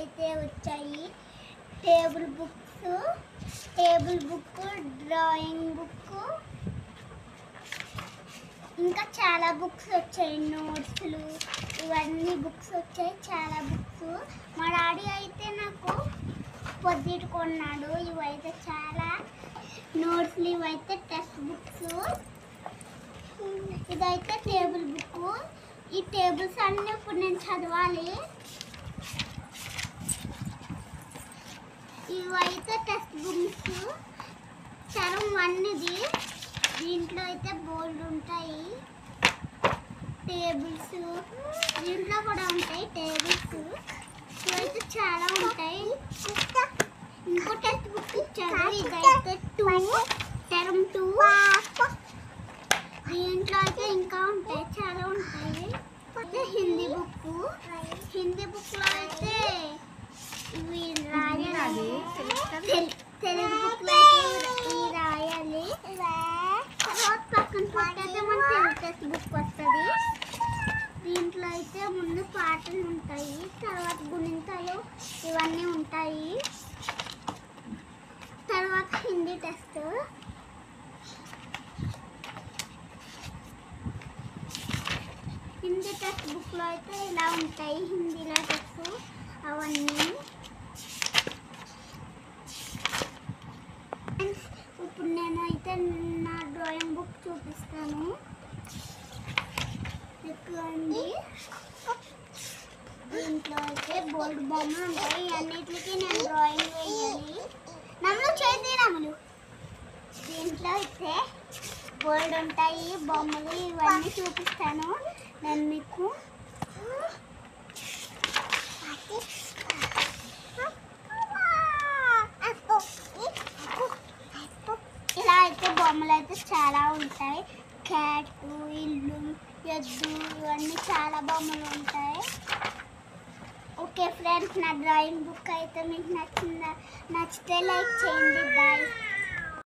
అయితే వచ్చాయి. Table book, drawing book, ఇంకా చాలా బుక్స్ వచ్చాయి. నోట్స్లు ఇవన్నీ బుక్స్ వచ్చాయి, చాలా బుక్స్. మా డాడీ అయితే నాకు పొద్దుట కొన్నాడు. ఇవైతే చాలా నోట్స్లు, ఇవైతే టెక్స్ట్ బుక్స్. ఇదైతే టేబుల్ బుక్. ఈ టేబుల్స్ అన్నీ ఇప్పుడు నేను చదవాలి. ఇవైతే టెక్స్ట్ బుక్స్ తరం 1 ఇది. దీంట్లో అయితే బోర్డు ఉంటాయి, టేబుల్స్ దీంట్లో కూడా ఉంటాయి టేబుల్స్. ఇవైతే చాలా ఉంటాయి. ఇంకో టెక్స్ట్ బుక్ ఇచ్చారు, ఇదైతే 2 తరం 2. దీంట్లో అయితే ఇంకా ఉంటాయి, చాలా ఉంటాయి. అయితే హిందీ బుక్లో అయితే ఇవి రాయాలి. తెలుగు బుక్లో అయితే ఇవి రాయాలి. తర్వాత పక్కన పక్కైతే మన తెలుగు టెక్స్ట్ బుక్ వస్తుంది. దీంట్లో అయితే ముందు పాటలు ఉంటాయి, తర్వాత గుణింతాలు ఇవన్నీ ఉంటాయి. తర్వాత హిందీ టెక్స్ట్. హిందీ టెక్స్ట్ బుక్లో అయితే ఇలా ఉంటాయి, హిందీలో టెక్స్ట్ అవన్నీ. ఇప్పుడు నేను అయితే నా డ్రాయింగ్ బుక్ చూపిస్తాను. ఎక్కువండి. దీంట్లో అయితే బోల్డ్ బొమ్మలు ఉంటాయి, అన్నిటికీ నేను డ్రాయింగ్ వేయాలి. నమ్ములు చేతి నమ్ములు. దీంట్లో అయితే బోల్డ్ ఉంటాయి బొమ్మలు, ఇవన్నీ చూపిస్తాను నేను మీకు. ఇలా అయితే బొమ్మలు అయితే చాలా ఉంటాయి. క్యాట్, ఇల్లు, ఎద్దు ఇవన్నీ చాలా బొమ్మలు ఉంటాయి. ఓకే ఫ్రెండ్స్, నా డ్రాయింగ్ బుక్ అయితే మీకు నచ్చితే లైక్ చేయండి. బాయ్.